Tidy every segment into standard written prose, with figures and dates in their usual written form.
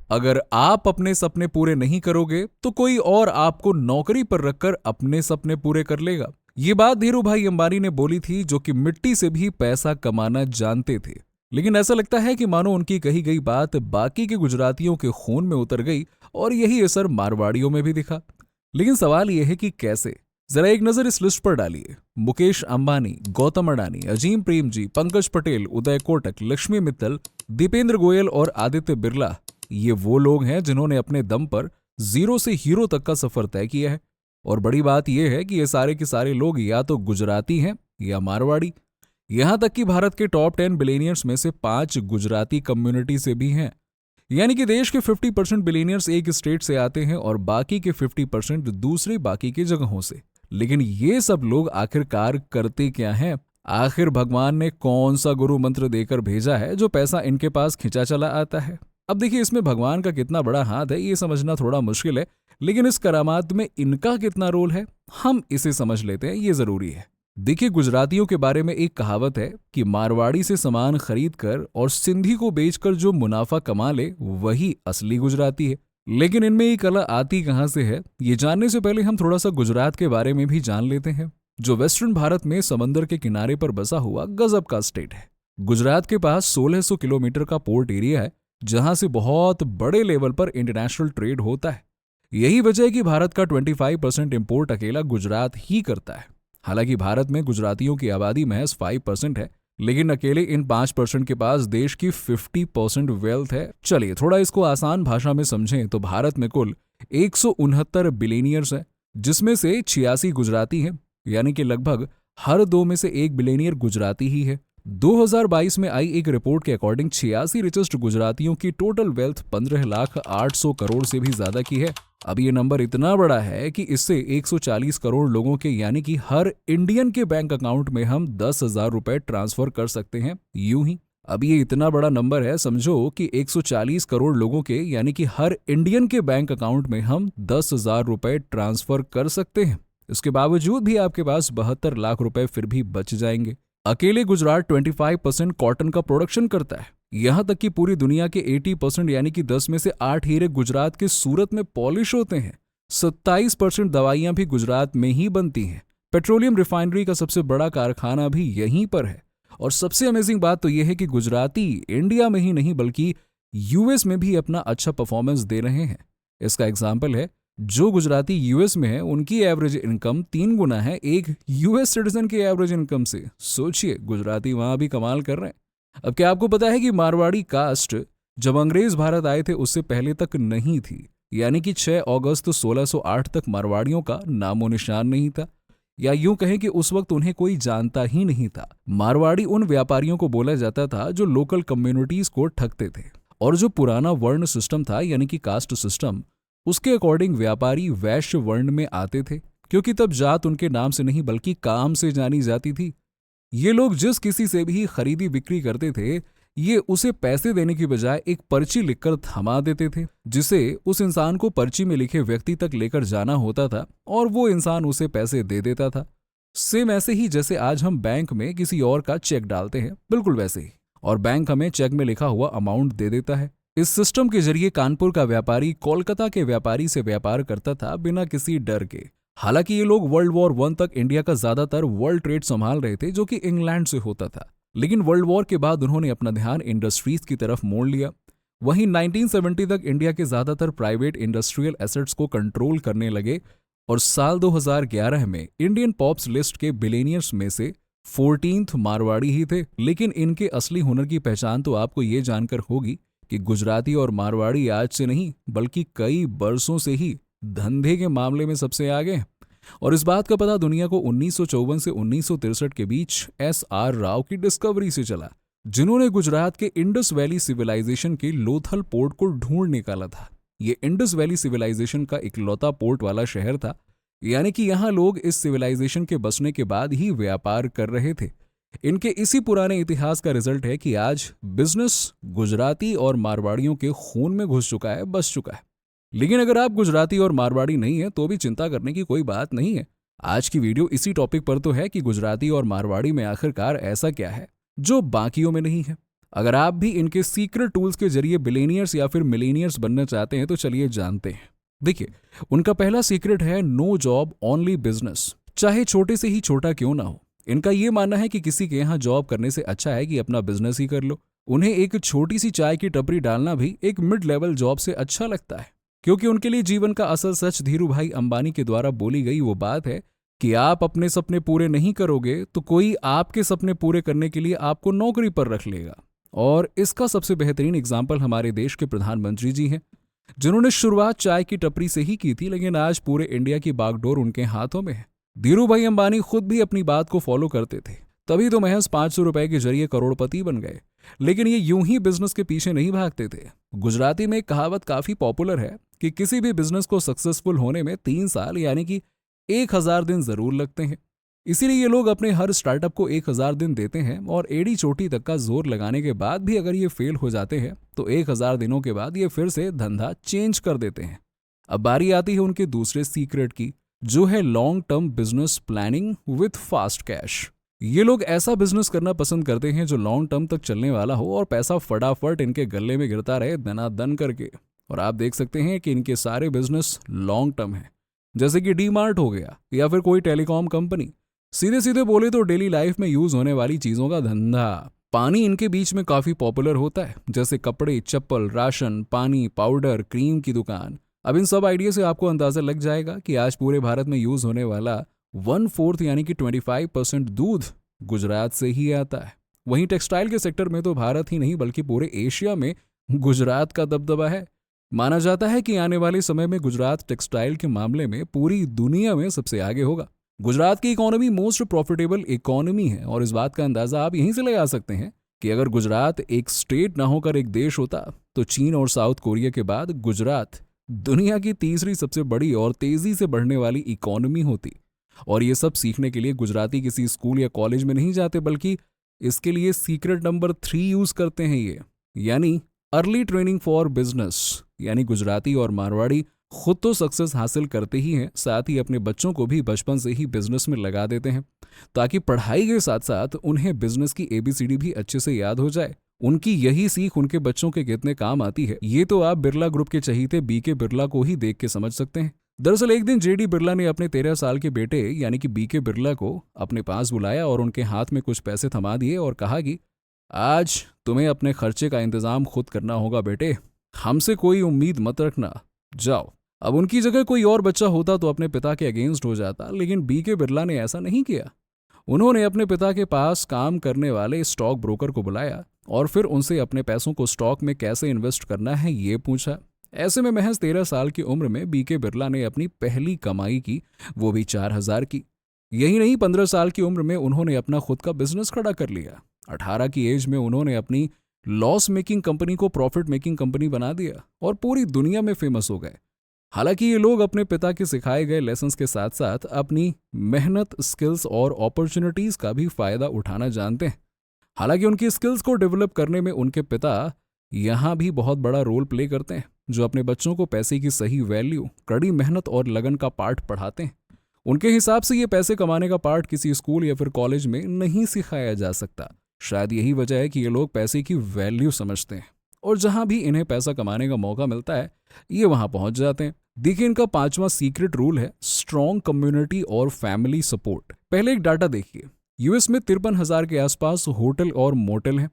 अगर आप अपने सपने पूरे नहीं करोगे तो कोई और आपको नौकरी पर रखकर अपने सपने पूरे कर लेगा। ये बात धीरू भाई अंबानी ने बोली थी, जो कि मिट्टी से भी पैसा कमाना जानते थे। लेकिन ऐसा लगता है कि मानो उनकी कही गई बात बाकी के गुजरातियों के खून में उतर गई और यही असर मारवाड़ियों में भी दिखा। लेकिन सवाल यह है कि कैसे। जरा एक नजर इस लिस्ट पर डालिए। मुकेश अंबानी, गौतम अडानी, अजीम प्रेमजी, पंकज पटेल, उदय कोटक, लक्ष्मी मित्तल, दीपेंद्र गोयल और आदित्य बिरला, ये वो लोग हैं जिन्होंने अपने दम पर जीरो से हीरो तक का सफर तय किया है। और बड़ी बात यह है कि ये सारे के सारे लोग या तो गुजराती हैं या मारवाड़ी। यहां तक कि भारत के टॉप 10 बिलियनियर्स में से 5 गुजराती कम्युनिटी से भी हैं। यानी कि देश के 50% बिलियनियर्स एक स्टेट से आते हैं और बाकी के 50% दूसरी बाकी की जगहों से। लेकिन ये सब लोग आखिरकार करते क्या हैं? आखिर भगवान ने कौन सा गुरु मंत्र देकर भेजा है जो पैसा इनके पास खिंचा चला आता है? अब देखिए, इसमें भगवान का कितना बड़ा हाथ है ये समझना थोड़ा मुश्किल है, लेकिन इस करामात में इनका कितना रोल है हम इसे समझ लेते हैं, ये जरूरी है। देखिए, गुजरातियों के बारे में एक कहावत है कि मारवाड़ी से सामान खरीद कर और सिंधी को बेचकर जो मुनाफा कमा ले वही असली गुजराती है। लेकिन इनमें ये कला आती कहां से है, ये जानने से पहले हम थोड़ा सा गुजरात के बारे में भी जान लेते हैं, जो वेस्टर्न भारत में समंदर के किनारे पर बसा हुआ गजब का स्टेट है। गुजरात के पास 1600 किलोमीटर का पोर्ट एरिया है, जहां से बहुत बड़े लेवल पर इंटरनेशनल ट्रेड होता है। यही वजह है कि भारत का 25% इंपोर्ट अकेला गुजरात ही करता है। हालांकि भारत में गुजरातियों की आबादी महज 5% है, लेकिन अकेले इन 5% के पास देश की 50% वेल्थ है। चलिए थोड़ा इसको आसान भाषा में समझें तो भारत में कुल 169 बिलियनियर्स हैं, जिसमें से 86 गुजराती हैं, यानी कि लगभग हर 2 में से 1 बिलियनियर गुजराती ही है। 2022 में आई एक रिपोर्ट के अकॉर्डिंग 86 रिचेस्ट गुजरातियों की टोटल वेल्थ 15,800 करोड़ से भी ज्यादा की है। अब ये नंबर इतना बड़ा है कि इससे 140 करोड़ लोगों के, यानी कि हर इंडियन के बैंक अकाउंट में हम 10,000 रुपए ट्रांसफर कर सकते हैं यूं ही। अब ये इतना बड़ा नंबर है, समझो कि 140 करोड़ लोगों के, यानी कि हर इंडियन के बैंक अकाउंट में हम 10,000 रुपए ट्रांसफर कर सकते हैं। इसके बावजूद भी आपके पास 72 लाख रुपए फिर भी बच जाएंगे। अकेले गुजरात 25% कॉटन का प्रोडक्शन करता है। यहां तक कि पूरी दुनिया के 80%, यानी कि 10 में से 8 हीरे गुजरात के सूरत में पॉलिश होते हैं। 27% दवाइयां भी गुजरात में ही बनती हैं। पेट्रोलियम रिफाइनरी का सबसे बड़ा कारखाना भी यहीं पर है। और सबसे अमेजिंग बात तो यह है कि गुजराती इंडिया में ही नहीं बल्कि यूएस में भी अपना अच्छा परफॉर्मेंस दे रहे हैं। इसका एग्जाम्पल है, जो गुजराती यूएस में है उनकी एवरेज इनकम 3 गुना है एक यूएस सिटीजन की एवरेज इनकम से। सोचिए, गुजराती वहां भी कमाल कर रहे हैं। अब क्या आपको पता है कि मारवाड़ी कास्ट जब अंग्रेज भारत आए थे उससे पहले तक नहीं थी, यानी कि 6 अगस्त 1608 तक मारवाड़ियों का नामो निशान नहीं था, या यूं कहें कि उस वक्त उन्हें कोई जानता ही नहीं था। मारवाड़ी उन व्यापारियों को बोला जाता था जो लोकल कम्युनिटीज को ठगते थे। और जो पुराना वर्ण सिस्टम था, यानी कि कास्ट सिस्टम, उसके अकॉर्डिंग व्यापारी वैश्य वर्ण में आते थे, क्योंकि तब जात उनके नाम से नहीं बल्कि काम से जानी जाती थी। ये लोग जिस किसी से भी खरीदी बिक्री करते थे, ये उसे पैसे देने की बजाय एक पर्ची लिखकर थमा देते थे, जिसे उस इंसान को पर्ची में लिखे व्यक्ति तक लेकर जाना होता था और वो इंसान उसे पैसे दे देता था। सेम ऐसे ही जैसे आज हम बैंक में किसी और का चेक डालते हैं, बिल्कुल वैसे ही। और बैंक हमें चेक में लिखा हुआ अमाउंट दे देता है। इस सिस्टम के जरिए कानपुर का व्यापारी कोलकाता के व्यापारी से व्यापार करता था बिना किसी डर के। हालांकि ये लोग वर्ल्ड वॉर 1 तक इंडिया का ज्यादातर वर्ल्ड ट्रेड संभाल रहे थे, जो कि इंग्लैंड से होता था। लेकिन वर्ल्ड वॉर के बाद उन्होंने अपना ध्यान इंडस्ट्रीज की तरफ मोड़ लिया। वहीं 1970 तक इंडिया के ज्यादातर प्राइवेट इंडस्ट्रियल एसेट्स को कंट्रोल करने लगे और साल 2011 में इंडियन पॉप्स लिस्ट के बिलियनियर्स में से 14th मारवाड़ी ही थे। लेकिन इनके असली हुनर की पहचान तो आपको ये जानकर होगी कि गुजराती और मारवाड़ी आज से नहीं बल्कि कई बरसों से ही धंधे के मामले में सबसे आगे हैं। और इस बात का पता दुनिया को 1954 से 1963 के बीच एस.आर. राव की डिस्कवरी से चला, जिन्होंने गुजरात के इंडस वैली सिविलाइजेशन के लोथल पोर्ट को ढूंढ निकाला था। ये इंडस वैली सिविलाइजेशन का इकलौता पोर्ट वाला शहर था, यानी कि यहाँ लोग इस सिविलाइजेशन के बसने के बाद ही व्यापार कर रहे थे। इनके इसी पुराने इतिहास का रिजल्ट है कि आज बिजनेस गुजराती और मारवाड़ियों के खून में घुस चुका है, बस चुका है। लेकिन अगर आप गुजराती और मारवाड़ी नहीं है तो भी चिंता करने की कोई बात नहीं है। आज की वीडियो इसी टॉपिक पर तो है कि गुजराती और मारवाड़ी में आखिरकार ऐसा क्या है जो बाकियों में नहीं है। अगर आप भी इनके सीक्रेट टूल्स के जरिए बिलियनियर्स या फिर मिलेनियर्स बनना चाहते हैं तो चलिए जानते हैं। देखिए, उनका पहला सीक्रेट है नो जॉब ओनली बिजनेस, चाहे छोटे से ही छोटा क्यों ना हो। इनका ये मानना है कि किसी के यहाँ जॉब करने से अच्छा है कि अपना बिजनेस ही कर लो। उन्हें एक छोटी सी चाय की टपरी डालना भी एक मिड लेवल जॉब से अच्छा लगता है, क्योंकि उनके लिए जीवन का असल सच धीरू भाई अंबानी के द्वारा बोली गई वो बात है कि आप अपने सपने पूरे नहीं करोगे तो कोई आपके सपने पूरे करने के लिए आपको नौकरी पर रख लेगा। और इसका सबसे बेहतरीन एग्जाम्पल हमारे देश के प्रधानमंत्री जी हैं, जिन्होंने शुरुआत चाय की टपरी से ही की थी, लेकिन आज पूरे इंडिया की बागडोर उनके हाथों में है। धीरू भाई अंबानी खुद भी अपनी बात को फॉलो करते थे, तभी तो महज 500 रुपए के जरिए करोड़पति बन गए। लेकिन ये यूं ही बिजनेस के पीछे नहीं भागते थे। गुजराती में एक कहावत काफी पॉपुलर है कि किसी भी बिजनेस को सक्सेसफुल होने में 3 साल यानी कि 1000 दिन जरूर लगते हैं। इसीलिए ये लोग अपने हर स्टार्टअप को 1000 दिन देते हैं और एड़ी चोटी तक का जोर लगाने के बाद भी अगर ये फेल हो जाते हैं तो 1000 दिनों के बाद ये फिर से धंधा चेंज कर देते हैं। अब बारी आती है उनके दूसरे सीक्रेट की, जो है long term business planning with fast cash. ये लोग ऐसा बिजनेस करना पसंद करते हैं जो लॉन्ग टर्म तक चलने वाला हो और पैसा फटाफट इनके गले में गिरता रहे दनादन करके। और आप देख सकते हैं कि इनके सारे बिजनेस लॉन्ग टर्म है, जैसे कि डी मार्ट हो गया या फिर कोई टेलीकॉम कंपनी। सीधे सीधे बोले तो डेली लाइफ में यूज होने वाली चीजों का धंधा। पानी इनके बीच में काफी पॉपुलर होता है, जैसे कपड़े, चप्पल, राशन, पानी, पाउडर, क्रीम की दुकान। अब इन सब आइडिया से आपको अंदाजा लग जाएगा कि आज पूरे भारत में यूज होने वाला 1/4 यानी कि 25% दूध गुजरात से ही आता है। वहीं टेक्सटाइल के सेक्टर में तो भारत ही नहीं बल्कि पूरे एशिया में गुजरात का दबदबा है। माना जाता है कि आने वाले समय में गुजरात टेक्सटाइल के मामले में पूरी दुनिया में सबसे आगे होगा। गुजरात की इकोनॉमी मोस्ट प्रॉफिटेबल इकोनॉमी है और इस बात का अंदाजा आप यहीं से लगा सकते हैं कि अगर गुजरात एक स्टेट ना होकर एक देश होता तो चीन और साउथ कोरिया के बाद गुजरात दुनिया की तीसरी सबसे बड़ी और तेजी से बढ़ने वाली इकोनॉमी होती। और ये सब सीखने के लिए गुजराती किसी स्कूल या कॉलेज में नहीं जाते, बल्कि इसके लिए सीक्रेट नंबर 3 यूज करते हैं ये, यानी अर्ली ट्रेनिंग फॉर बिजनेस। यानी गुजराती और मारवाड़ी खुद तो सक्सेस हासिल करते ही हैं, साथ ही अपने बच्चों को भी बचपन से ही बिजनेस में लगा देते हैं, ताकि पढ़ाई के साथ साथ उन्हें बिजनेस की ABCD भी अच्छे से याद हो जाए। उनकी यही सीख उनके बच्चों के कितने काम आती है, ये तो आप बिरला ग्रुप के चहीते BK बिरला को ही देख के समझ सकते हैं। दरअसल एक दिन JD बिरला ने अपने 13 साल के बेटे यानी कि BK बिरला को अपने पास बुलाया और उनके हाथ में कुछ पैसे थमा दिए और कहा कि आज तुम्हें अपने खर्चे का इंतजाम खुद करना होगा बेटे, हमसे कोई उम्मीद मत रखना, जाओ। अब उनकी जगह कोई और बच्चा होता तो अपने पिता के अगेंस्ट हो जाता, लेकिन BK बिरला ने ऐसा नहीं किया। उन्होंने अपने पिता के पास काम करने वाले स्टॉक ब्रोकर को बुलाया और फिर उनसे अपने पैसों को स्टॉक में कैसे इन्वेस्ट करना है ये पूछा। ऐसे में महज 13 साल की उम्र में BK बिरला ने अपनी पहली कमाई की, वो भी 4000 की। यही नहीं, 15 साल की उम्र में उन्होंने अपना खुद का बिजनेस खड़ा कर लिया। 18 की एज में उन्होंने अपनी लॉस मेकिंग कंपनी को प्रॉफिट मेकिंग कंपनी बना दिया और पूरी दुनिया में फेमस हो गए। हालांकि ये लोग अपने पिता के सिखाए गए लेसन्स के साथ साथ अपनी मेहनत, स्किल्स और अपॉर्चुनिटीज का भी फायदा उठाना जानते हैं। हालांकि उनकी स्किल्स को डेवलप करने में उनके पिता यहाँ भी बहुत बड़ा रोल प्ले करते हैं, जो अपने बच्चों को पैसे की सही वैल्यू, कड़ी मेहनत और लगन का पाठ पढ़ाते हैं। उनके हिसाब से ये पैसे कमाने का पाठ किसी स्कूल या फिर कॉलेज में नहीं सिखाया जा सकता। शायद यही वजह है कि ये लोग पैसे की वैल्यू समझते हैं और जहां भी इन्हें पैसा कमाने का मौका मिलता है ये वहां पहुंच जाते हैं। देखिए, इनका 5वां सीक्रेट रूल है स्ट्रॉन्ग कम्युनिटी और फैमिली सपोर्ट। पहले एक डाटा देखिए, US में 53,000 के आसपास होटल और मोटल हैं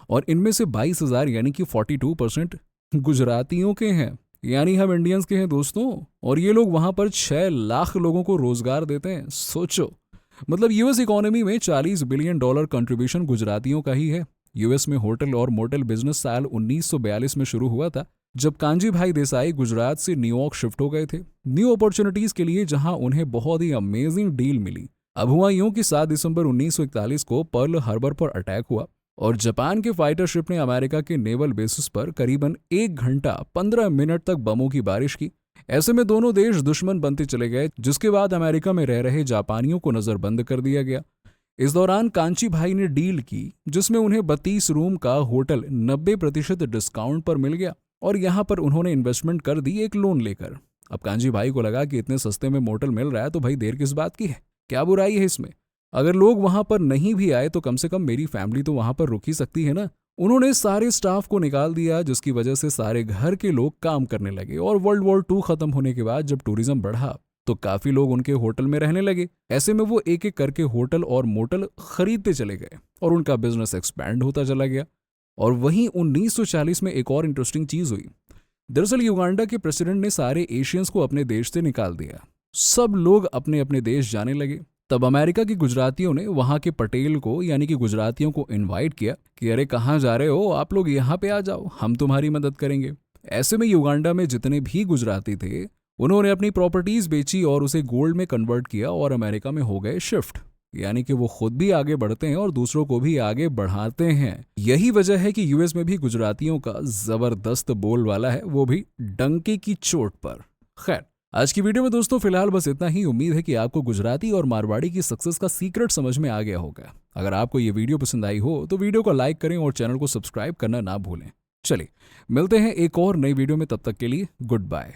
और इनमें से 22,000 यानी कि 42% गुजरातियों के हैं, यानी हम इंडियंस के हैं दोस्तों। और ये लोग वहां पर 6 लाख लोगों को रोजगार देते हैं। सोचो, मतलब US इकोनॉमी में $40 बिलियन कंट्रीब्यूशन गुजरातियों का ही है। US में होटल और मोटल बिजनेस साल 1942 में शुरू हुआ था, जब कांजी भाई देसाई गुजरात से न्यूयॉर्क शिफ्ट हो गए थे न्यू अपॉर्चुनिटीज के लिए, जहां उन्हें बहुत ही अमेजिंग डील मिली। अब हुआ यूं कि 7 दिसंबर 1941 को पर्ल हार्बर पर अटैक हुआ और जापान के फाइटर शिप ने अमेरिका के नेवल बेसिस पर करीबन 1 घंटा 15 मिनट तक बमों की बारिश की। ऐसे में दोनों देश दुश्मन बनते चले गए, जिसके बाद अमेरिका में रह रहे जापानियों को नजरबंद कर दिया गया। इस दौरान कांची भाई ने डील की जिसमें उन्हें 32 रूम का होटल 90% डिस्काउंट पर मिल गया और यहां पर उन्होंने इन्वेस्टमेंट कर दी एक लोन लेकर। अब कांजी भाई को लगा कि इतने सस्ते में मोटल मिल रहा है तो भाई देर किस बात की है, क्या बुराई है इसमें। अगर लोग वहां पर नहीं भी आए तो कम से कम मेरी फैमिली तो वहां पर रुक ही सकती है ना। उन्होंने सारे स्टाफ को निकाल दिया, जिसकी वजह से सारे घर के लोग काम करने लगे। और वर्ल्ड वॉर 2 खत्म होने के बाद जब टूरिज्म बढ़ा तो काफी लोग उनके होटल में रहने लगे। ऐसे में वो एक एक करके होटल और मोटल खरीदते चले गए और उनका बिजनेस एक्सपैंड होता चला गया। और वहीं 1940 में एक और इंटरेस्टिंग चीज हुई। दरअसल युगांडा के प्रेसिडेंट ने सारे एशियंस को अपने देश से निकाल दिया। सब लोग अपने अपने देश जाने लगे। तब अमेरिका के गुजरातियों ने वहां के पटेल को यानी कि गुजरातियों को इनवाइट किया कि अरे कहाँ जा रहे हो आप लोग, यहाँ पे आ जाओ, हम तुम्हारी मदद करेंगे। ऐसे में युगांडा में जितने भी गुजराती थे उन्होंने अपनी प्रॉपर्टीज बेची और उसे गोल्ड में कन्वर्ट किया और अमेरिका में हो गए शिफ्ट। यानी कि वो खुद भी आगे बढ़ते हैं और दूसरों को भी आगे बढ़ाते हैं। यही वजह है कि यूएस में भी गुजरातियों का जबरदस्त बोलबाला है, वो भी डंके की चोट पर। खैर, आज की वीडियो में दोस्तों फिलहाल बस इतना ही। उम्मीद है कि आपको गुजराती और मारवाड़ी की सक्सेस का सीक्रेट समझ में आ गया होगा। अगर आपको ये वीडियो पसंद आई हो तो वीडियो को लाइक करें और चैनल को सब्सक्राइब करना ना भूलें। चलिए मिलते हैं एक और नई वीडियो में, तब तक के लिए गुड बाय।